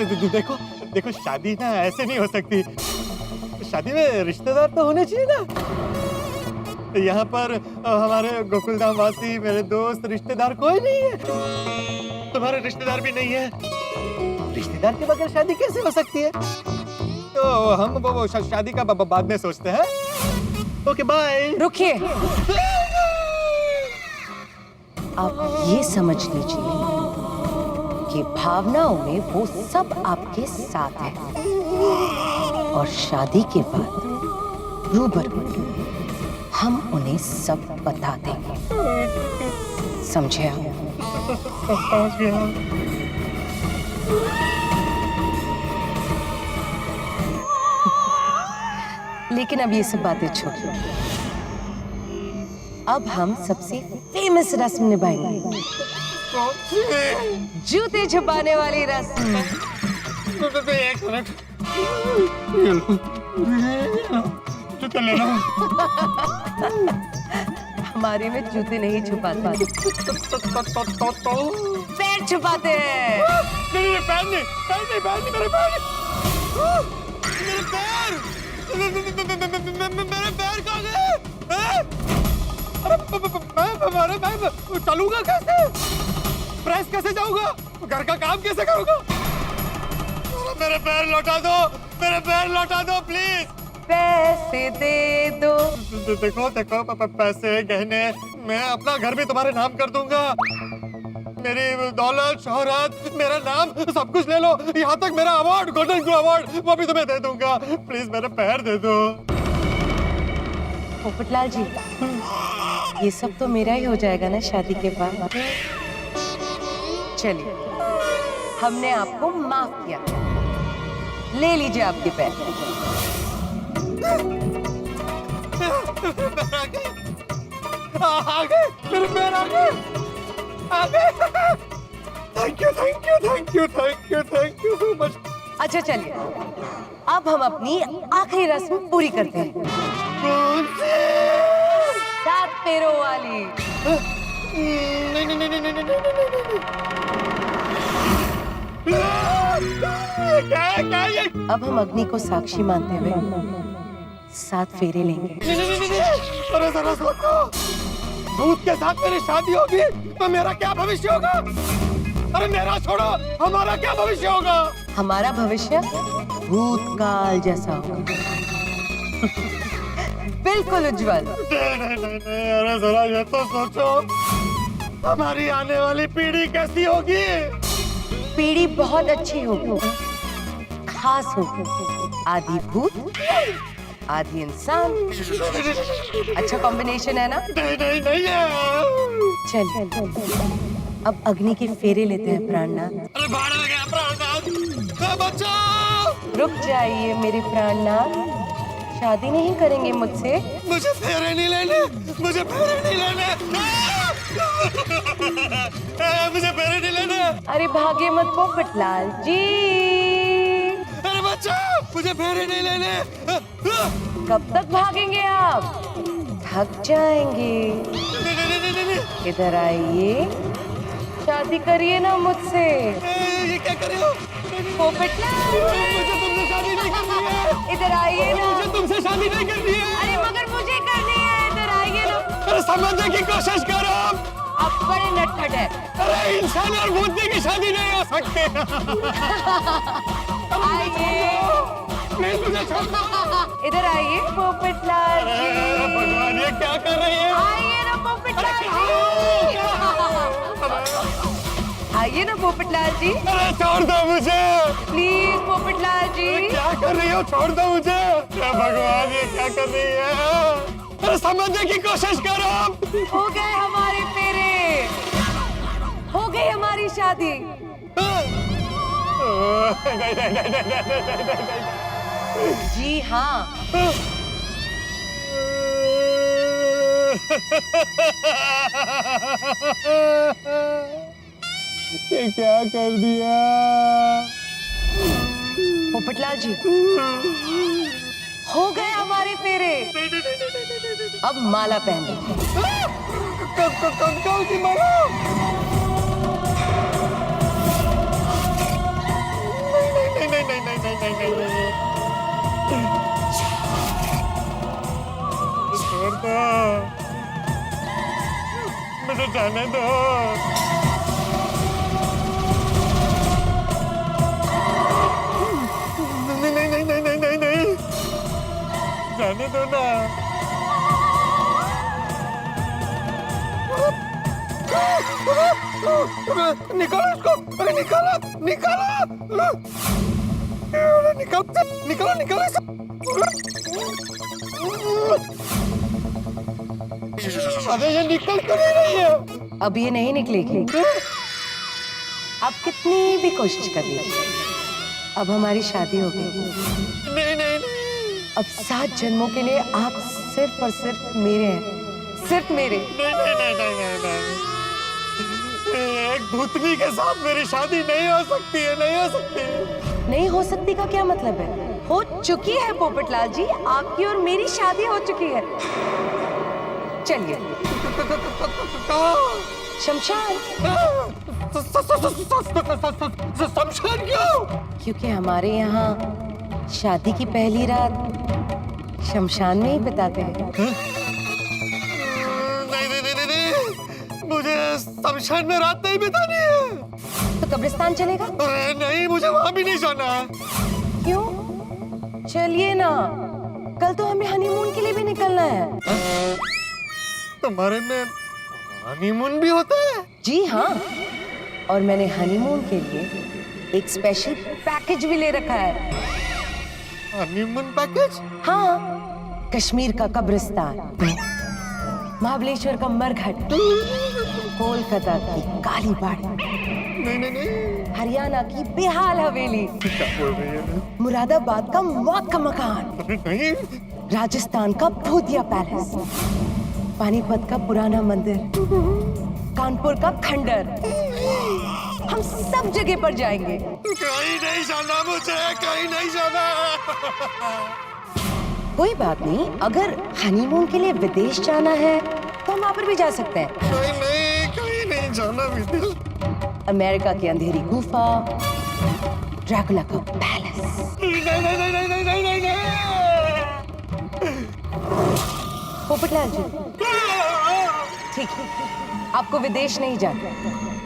देखो देखो, शादी ना ऐसे नहीं हो सकती। शादी में रिश्तेदार तो होने चाहिए ना। यहाँ पर हमारे गोकुलधाम वासी, मेरे दोस्त, रिश्तेदार कोई नहीं है। तुम्हारे रिश्तेदार भी नहीं है। रिश्तेदार के बगैर शादी कैसे हो सकती है? तो हम वो शादी का बाद में सोचते हैं। Okay bye. रुकिए, आप ये समझ लीजिए कि भावनाओं में वो सब आपके साथ है और शादी के बाद रूबरू हम उन्हें सब बता देंगे। समझे आप? लेकिन अब ये सब बातें छोड़िए। अब हम सबसे फेमस रस्म निभाएंगे, जूते छुपाने वाली रस्म। एक मिनट, जूते ले लो। हमारे में जूते नहीं छुपाते, पैर छुपाते हैं। नहीं, पैर नहीं, पैर नहीं, पैर नहीं, मेरे पैर नहीं। मेरे पैर, मेरे पैर कहाँ गए? अरे मैं चलूंगा कैसे? प्रेस कैसे जाऊंगा? घर का काम कैसे करूंगा? मेरे पैर लौटा दो, मेरे पैर लौटा दो प्लीज। पैसे दे दो। देखो देखो, पैसे, गहने, मैं अपना घर भी तुम्हारे नाम कर दूंगा। मेरी दौलत, शोहरत, मेरा नाम, सब कुछ ले लो। यहाँ तक मेरा अवार्ड, गोल्डन ग्लोब अवार्ड, वो भी तुम्हें दे दूंगा। प्लीज मेरे पैर दे दो। पोपटलाल जी, ये सब तो मेरा ही हो जाएगा ना शादी के बाद। चलिए, हमने आपको माफ किया, ले लीजिए आपके पैर। आ गए, मेरे पैर आ गए, आ गए। Thank you, thank you, thank you, thank you, thank you so much. अच्छा चलिए, अब हम अपनी आखिरी रस्म पूरी करते हैं। कौन सी? 7 पैरों वाली। नहीं नहीं नहीं नहीं नहीं नहीं नहीं। क्या क्या ये? अब हम अग्नि को साक्षी मानते हुए 7 फेरे लेंगे। नहीं। अरे जरा सोचो, भूत के साथ मेरी शादी होगी तो मेरा क्या भविष्य होगा? अरे मेरा छोड़ो, हमारा क्या भविष्य होगा? हमारा भविष्य भूतकाल जैसा होगा। बिल्कुल उज्जवल। नहीं, अरे जरा ये तो सोचो, हमारी आने वाली पीढ़ी कैसी होगी? पीढ़ी बहुत अच्छी होगी, खास होगी। आधी भूत, आधी इंसान। अच्छा कॉम्बिनेशन है ना? नहीं है। चल, अब अग्नि के फेरे लेते हैं प्राणनाथ। अरे भाड़ में गया प्राणनाथ, बचाओ। रुक जाइए मेरे प्राणनाथ, शादी नहीं करेंगे मुझसे? मुझे फेरे नहीं लेने, मुझे फेरे नहीं लेने। मुझे फेरे नहीं लेने। अरे भागे मत पोपटलाल जी। अरे बचाओ, मुझे फेरे नहीं लेने। कब तक भागेंगे आप? थक जाएंगे। नहीं। इधर आइए, शादी करिए ना मुझसे। ये क्या कर रहे हो? पोपटलाल, मुझे तुमसे शादी नहीं करनी है। इधर आइए ना। मुझे तुमसे शादी नहीं करनी है। अरे मगर मुझे करनी है, इधर आइए ना। अरे समझने की कोशिश करो। आप बड़े नटखट है। अरे इंसान और भूतनी की शादी नहीं हो सकती। आइए, प्लीज मुझे छोड़ दो। इधर आइए पोपटलाल जी। भगवान, ये क्या कर रही है? आइए ना पोपटलाल जी। आइए ना पोपटलाल जी। अरे छोड़ दो मुझे, प्लीज पोपटलाल जी। क्या कर रही हो? छोड़ दो मुझे। भगवान, ये क्या कर रही है? अरे समझने की कोशिश करो। हो गए हमारे फेरे, हो गई हमारी शादी। जी हाँ। ये क्या कर दिया? पोपटलाल जी, हो गए हमारे फेरे। अब माला पहन लीजिए। कौन सी माला? छोड़ दो, मुझे जाने दो। नहीं नहीं नहीं नहीं नहीं नहीं नहीं, जाने दो ना। निकालो इसको, अरे निकालो निकालो, निकालो निकालो निकालो इसे। अरे ये निकल क्यों नहीं रही है? अब ये नहीं निकलेगी। आप कितनी भी कोशिश कर लीजिए, अब हमारी शादी हो गई। नहीं नहीं नहीं, अब 7 जन्मों के लिए आप सिर्फ और सिर्फ मेरे हैं, सिर्फ मेरे। नहीं नहीं नहीं नहीं नहीं नहीं, एक भूतनी के साथ मेरी शादी नहीं हो सकती है, नहीं हो सकती। नहीं हो सकती का क्या मतलब है? हो चुकी है पोपटलाल जी, आपकी और मेरी शादी हो चुकी है। चलिए शमशान। शमशान क्यों? क्योंकि हमारे यहाँ शादी की पहली रात शमशान में ही बिताते हैं। नहीं नहीं नहीं नहीं, मुझे शमशान में रात नहीं बितानी है। तो कब्रिस्तान चलेगा? अरे नहीं, मुझे वहाँ भी नहीं जाना है। क्यों? चलिए ना, कल तो हमें हनीमून के लिए भी निकलना है। तुम्हारे में हनीमून भी होता है? जी हाँ, और मैंने हनीमून के लिए एक स्पेशल पैकेज भी ले रखा है। Honeymoon package? हाँ, कश्मीर का कब्रिस्तान, महाबलेश्वर का मरघट, कोलकाता की काली बाड़ी, नहीं नहीं नहीं, हरियाणा की बेहाल हवेली, क्या बोल रही है? मुरादाबाद का मौत का मकान, अरे नहीं, राजस्थान का भूतिया पैलेस, पानीपत का पुराना मंदिर, कानपुर का खंडर। हम सब जगह पर जाएंगे। कहीं नहीं जाना मुझे, कहीं नहीं जाना। कोई बात नहीं, अगर हनीमून के लिए विदेश जाना है तो हम वहाँ पर भी जा सकते हैं। नहीं नहीं, कहीं नहीं जाना विदेश। अमेरिका की अंधेरी गुफा, ड्रैकुला का पैलेस। नहीं नहीं नहीं नहीं नहीं नहीं नहीं नहीं। पोपटलाल जी, ठीक है, आपको विदेश नहीं जाना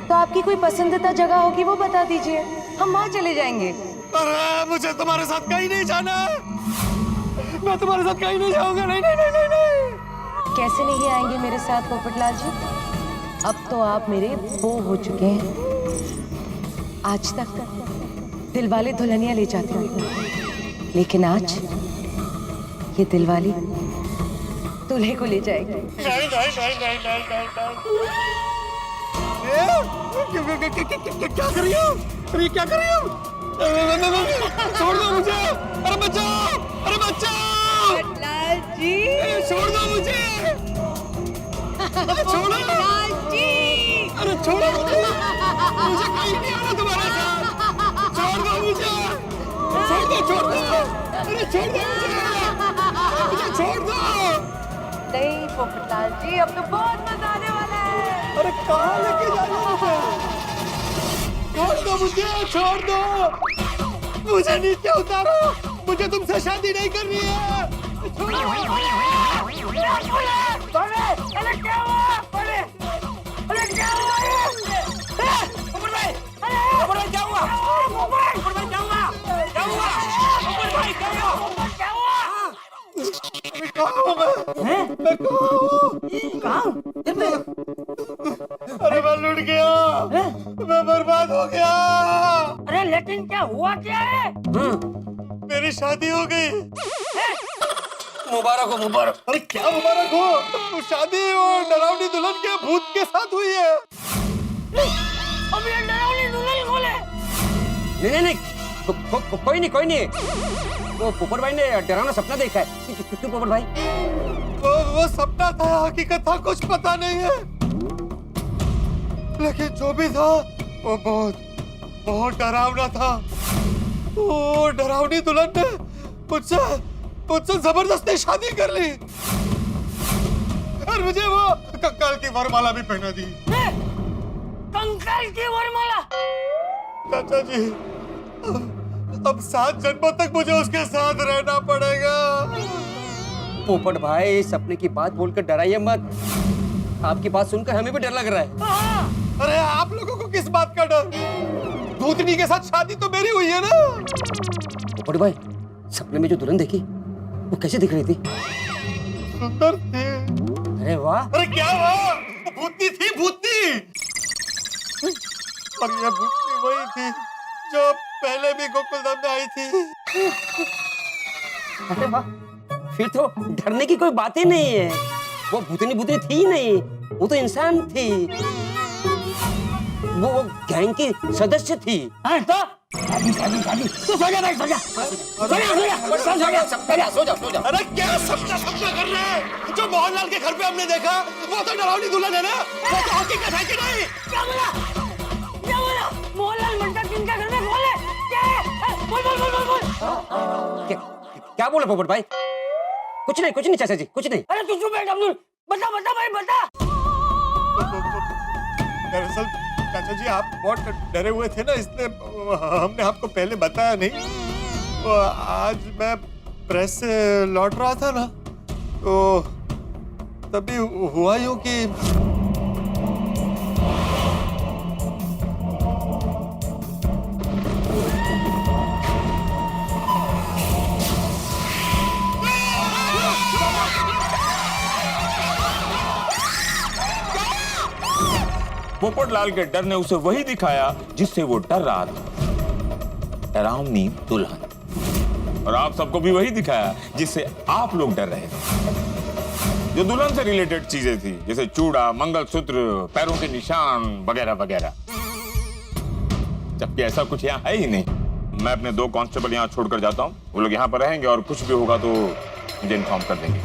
तो आपकी कोई पसंदीदा जगह होगी वो बता दीजिए, हम वहाँ चले जाएंगे। अरे मुझे तुम्हारे साथ कहीं नहीं जाना, मैं तुम्हारे साथ कहीं नहीं जाऊंगा। नहीं नहीं नहीं नहीं नहीं। कैसे नहीं आएंगे मेरे साथ पोपटलाल जी? अब तो आप मेरे वो हो चुके हैं। आज तक दिलवाले दुल्हनिया ले जाते हैं, लेकिन आज ये दिलवाली दूल्हे को ले जाएगी। नहीं नहीं नहीं नहीं नहीं नहीं नहीं। क्या कर रही हो? अरे क्या कर रही हो? छोड़ दो मुझे, अरे बचाओ, अरे बचाओ पोपटलाल जी, छोड़ दो मुझे, अरे छोड़ो जी, अरे छोड़ो मुझे, मुझे कहीं नहीं आना तुम्हारे साथ। छोड़ दो मुझे, छोड़ दो, छोड़ दो, अरे छोड़ दो मुझे छोड़ दो। नहीं पोपटलाल जी, अब तो बहुत मजा आने वाला है। अरे कहाँ लेके जा रहे हो मुझे? छोड़ दो मुझे, छोड़ दो मुझे, नीचे उतारो, मुझे तुमसे शादी नहीं करनी है। छोड़ो। अरे क्या हुआ? अरे क्या हुआ? पोपट भाई क्या हुआ? पोपट भाई क्या हुआ? क्या हुआ? पोपट भाई क्या हुआ? क्या हुआ? कहाँ हूँ मैं कहाँ हूँ? अरे मैं लुट गया, मैं बर्बाद हो गया। अरे लेकिन क्या हुआ क्या है? मेरी शादी हो गई। मुबारक हो, मुबारक। अरे क्या मुबारक हो? तो शादी वो डरावनी दुल्हन के भूत के साथ हुई है। अब ये डरावनी दुल्हन कौन है? नहीं कोई नहीं। वो पोपट भाई ने डरावना सपना देखा है। क्यों पोपट भाई? वो सपना था, हकीकत था, कुछ पता नहीं है, लेकिन जो भी था वो बहुत डरावना था। वो डरावनी दुल्हन ने मुझसे जबरदस्ती शादी कर ली और मुझे वो कंकाल की वरमाला भी पहना दी। कंकाल की वरमाला? चाचा जी, अब 7 जन्मों तक मुझे उसके साथ रहना पड़ेगा। पोपट भाई सपने की बात बोलकर डराइए मत। आपकी बात सुनकर हमें भी डर लग रहा है। अरे आप लोगों को किस बात का डर? भूतनी के साथ शादी तो मेरी हुई है ना। पोपट भाई सपने में जो दुल्हन देखी वो कैसे दिख रही थी? सुंदर थे। अरे वाह। अरे क्या हुआ? भूतनी थी, भूतनी। और ये भूतनी वही थी जो पहले भी गोकुलधाम में आई थी। अरे वाह, फिर तो डरने की कोई बात ही नहीं है। वो भूतनी भूतनी थी ही नहीं, वो तो इंसान थी। वो गैंग की सदस्य थी। हाँ तो तू सो जा भाई, सो जा। सो जा। अरे क्या सपना कर रहे हैं? जो मोहनलाल के घर पे हमने देखा वो तो डरावनी दुल्हन है ना? वो तो हकीकत है कि नहीं? क्या बोला? मोहनलाल मंटा किंग का घर में कौन है? क्या है? बोल। क्या बोले पोपट भाई? कुछ नहीं चाचा जी, कुछ नहीं। अरे तू चुप बैठ अब्दुल। बता भाई बता। दरअसल चाचा जी आप बहुत डरे हुए थे ना, इसलिए हमने आपको पहले बताया नहीं। तो आज मैं प्रेस से लौट रहा था ना, तो तभी हुआ यूं कि पोपटलाल के डर ने उसे वही दिखाया जिससे वो डर रहा था, डरावनी दुल्हन। और आप सबको भी वही दिखाया जिससे आप लोग डर रहे थे। जो दुल्हन से रिलेटेड चीजें थी, जैसे चूड़ा, मंगलसूत्र, पैरों के निशान वगैरह वगैरह। जबकि ऐसा कुछ यहाँ है ही नहीं। मैं अपने 2 कांस्टेबल यहाँ छोड़कर जाता हूँ, वो लोग यहाँ पर रहेंगे और कुछ भी होगा तो मुझे इन्फॉर्म कर देंगे।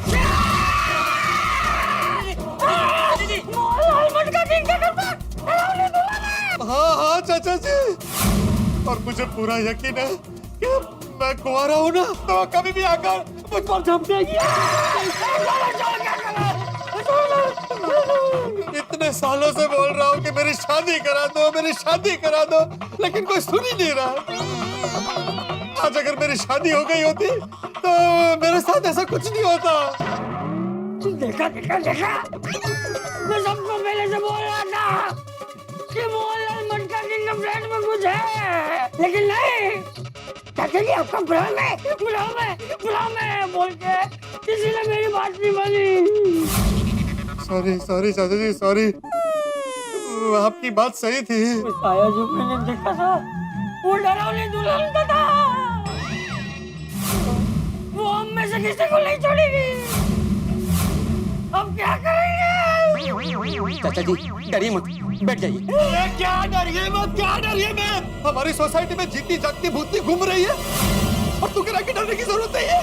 हाँ चाचा जी, और मुझे पूरा यकीन है कि मैं कुंवारा हूँ ना, तो कभी भी आकर मुझ पर झपट जाएगी। इतने सालों से बोल रहा हूँ कि मेरी शादी करा दो, लेकिन कोई सुन ही नहीं रहा। आज अगर मेरी शादी हो गई होती तो मेरे साथ ऐसा कुछ नहीं होता। देखा मैं सबको पहले से बोल रहा था कि मोहनलाल मंटा किंग के फ्लैट में कुछ है, लेकिन नहीं। चाचा जी आपका भ्रम है बोल के किसी ने मेरी बात नहीं मानी। सॉरी चाचा जी, सॉरी। आपकी बात सही थी। आया जो मैंने देखा था वो डरावनी दुल्हन का था। वो हम में से किसी को नहीं छोड़ेगी। अब क्या करेंगे? चाचा जी डरिए मत, बैठ जाइए। क्या डरिए मत? हमारी सोसाइटी में जीती जागती भूतनी घूम रही है और तू कह रहा है कि डरने की जरूरत नहीं है।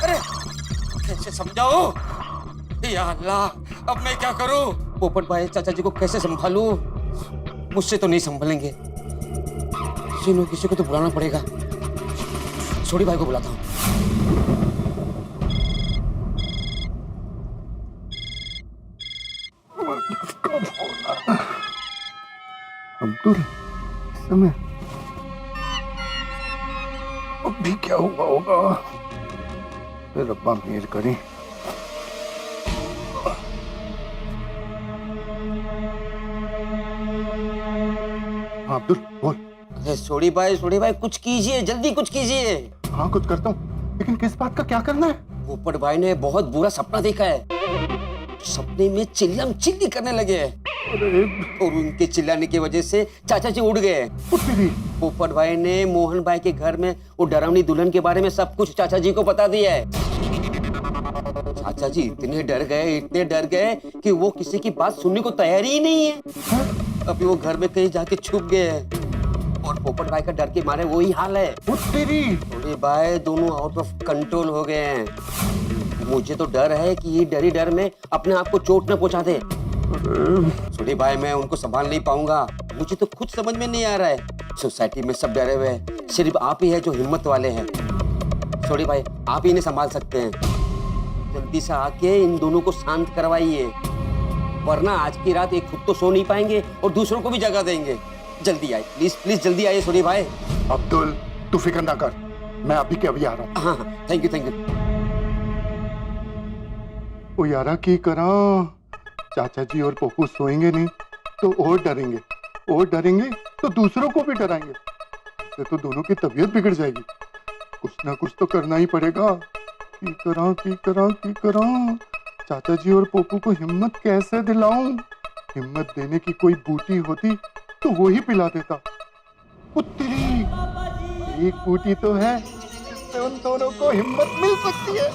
अरे कैसे समझाओ या अल्लाह, अब मैं क्या करूं? पोपट भाई चाचा जी को कैसे संभालूं? मुझसे तो नहीं संभलेंगे। किसी को तो बुलाना पड़ेगा। छोड़ी भाई को बुलाता हूं। अब्दुल, इस समय अब भी क्या हुआ होगा? फिर रब्बा मेहर करें। हाँ अब्दुल बोल। अरे सोडी भाई कुछ कीजिए, जल्दी कुछ कीजिए। हाँ कुछ करता हूँ, लेकिन किस बात का क्या करना है? पोपट भाई ने बहुत बुरा सपना देखा है। सपने में चिल्लम चिल्ली करने लगे और उनके चिल्लाने की वजह से चाचा जी उड़ गए। पोपट भाई ने मोहन भाई के घर में वो डरावनी दुल्हन के बारे में सब कुछ चाचा जी को बता दिया है। चाचा जी इतने डर गए कि वो किसी की बात सुनने को तैयार ही नहीं है। अभी वो घर में कहीं जाके छुप गए हैं और पोपट भाई का डर के मारे वही हाल है। अरे भाई दोनों आउट ऑफ कंट्रोल हो गए हैं। मुझे तो डर है कि ये डरी डर में अपने आप को चोट न पहुंचा दे। छोटे भाई मैं उनको संभाल नहीं पाऊंगा। मुझे तो खुद समझ में नहीं आ रहा है सोसाइटी में सब डरे हुए हैं, सिर्फ आप ही है जो हिम्मत वाले हैं। छोड़ी भाई, आप ही इन्हें संभाल सकते हैं। जल्दी से आके इन दोनों को शांत करवाइए, वरना आज की रात एक खुद तो सो नहीं पाएंगे और दूसरों को भी जगा देंगे। जल्दी आए प्लीज, प्लीज जल्दी आइए सोनी भाई। अब्दुल तू फिक्र ना कर, मैं अभी के अभी आ रहा हूँ। हाँ, थैंक यू थैंक यू। ओ यारा की करा, चाचा जी और पप्पू सोएंगे नहीं तो और डरेंगे तो दूसरों को भी डराएंगे, तो दोनों की तबीयत बिगड़ जाएगी। कुछ ना कुछ तो करना ही पड़ेगा। की करा चाचा जी और पप्पू को हिम्मत कैसे दिलाऊं? हिम्मत देने की कोई बूटी होती तो वो ही पिला देता। पुत्री, एक बूटी तो है जिससे उन दोनों को हिम्मत मिल सकती है।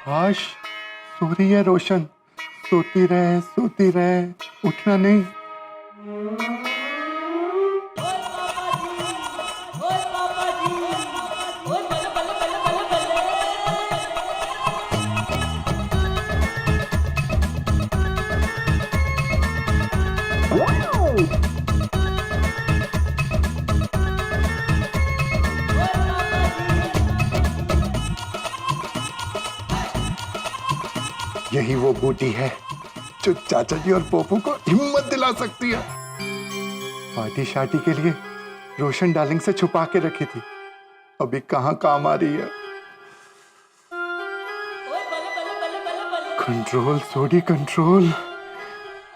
हाश, सो रही है रोशन, सोती रहे, उठना नहीं। यही वो बूटी है जो चाचा जी और पोपू को हिम्मत दिला सकती है। पार्टी शार्टी के लिए रोशन डार्लिंग से छुपा के रखी थी, अभी कहाँ काम आ रही है। कंट्रोल सोडी कंट्रोल,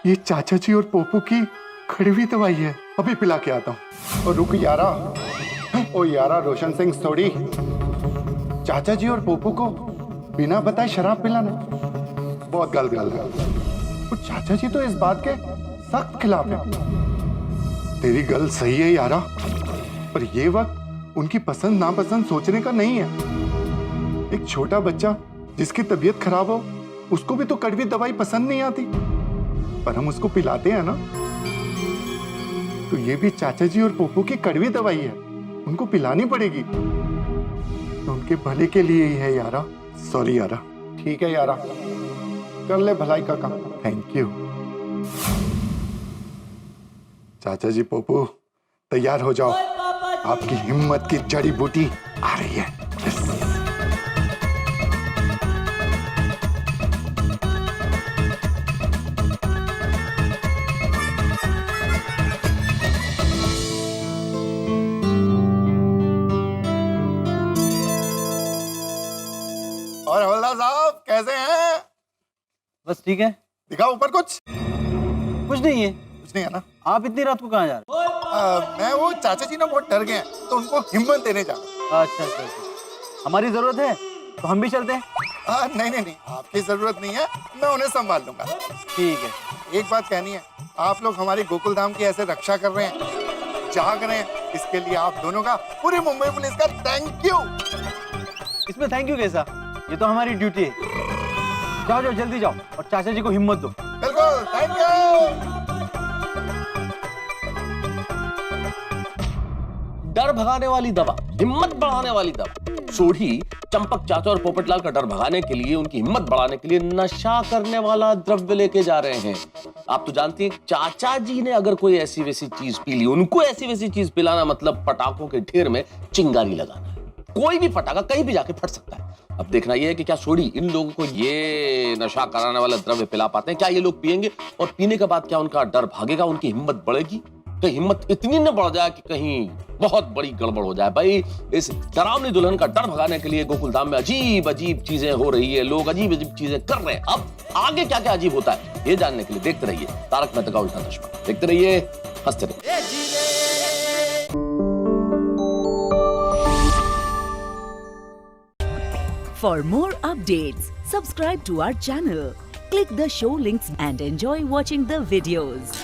ये चाचा जी और पोपू की कड़वी दवाई है, अभी पिला के आता हूँ। और रुक यारा, ओ यारा रोशन सिंह सोडी, चाचा जी और पोपू को बिना बताए शराब पिलाना बहुत गलत है। और चाचा जी तो इस बात के सख्त खिलाफ है। तेरी गल सही है यारा, पर ये वक्त उनकी पसंद नापसंद सोचने का नहीं है। एक छोटा बच्चा जिसकी तबीयत खराब हो, उसको भी तो कड़वी दवाई पसंद नहीं आती, पर हम उसको पिलाते हैं ना। तो ये भी चाचा जी और पोपू की कड़वी दवाई है, उनको पिलानी पड़ेगी। तो उनके भले के लिए ही है यारा। सॉरी यारा। ठीक है यारा, कर ले भलाई का काम। Thank you. चाचा जी पोपू तैयार हो जाओ, आपकी हिम्मत की जड़ी बूटी आ रही है। और हवलदार साहब कैसे हैं? बस ठीक है। दिखाओ ऊपर कुछ नहीं है। कुछ नहीं है ना? आप इतनी रात को कहाँ जा रहे मैं वो चाचा जी ना बहुत डर गए हैं, तो उनको हिम्मत देने जा रहा हूं। अच्छा, हमारी जरूरत है तो हम भी चलते हैं। नहीं, आपकी जरूरत नहीं है, मैं उन्हें संभाल लूंगा। ठीक है। एक बात कहनी है, आप लोग हमारी गोकुल धाम की ऐसे रक्षा कर रहे हैं, जाग रहे हैं, इसके लिए आप दोनों का, पूरी मुंबई पुलिस का थैंक यू। इसमें थैंक यू कैसा, ये तो हमारी ड्यूटी है। जाओ जल्दी जाओ और चाचा जी को हिम्मत दो। बिल्कुल, थैंक यू। डर भगाने वाली दवा, हिम्मत बढ़ाने वाली दवा। सोढ़ी चंपक चाचा और पोपटलाल का डर भगाने के लिए, उनकी हिम्मत बढ़ाने के लिए नशा करने वाला द्रव्य लेके जा रहे हैं। आप तो जानती हैं, चाचा जी ने अगर कोई ऐसी वैसी चीज पी ली, उनको ऐसी वैसी चीज पिलाना मतलब पटाखों के ढेर में चिंगारी लगाना। कोई भी पटाखा कहीं भी जाके फट सकता है। अब देखना यह है कि क्या सोढ़ी इन लोगों को ये नशा कराने वाला द्रव्य पिला पाते हैं? क्या ये लोग पिएंगे और पीने के बाद क्या उनका डर भागेगा, उनकी हिम्मत बढ़ेगी? तो हिम्मत इतनी न बढ़ जाए कि कहीं बहुत बड़ी गड़बड़ हो जाए। भाई, इस डरावनी दुल्हन का डर भगाने के लिए गोकुलधाम में अजीब अजीब चीजें हो रही है, लोग अजीब अजीब चीजें कर रहे हैं। अब आगे क्या क्या अजीब होता है, ये जानने के लिए देखते रहिए तारक मेहता का उल्टा चश्मा। देखते रहिए, हंसते रहिए। For more updates, subscribe to our channel, click the show links and enjoy watching the videos.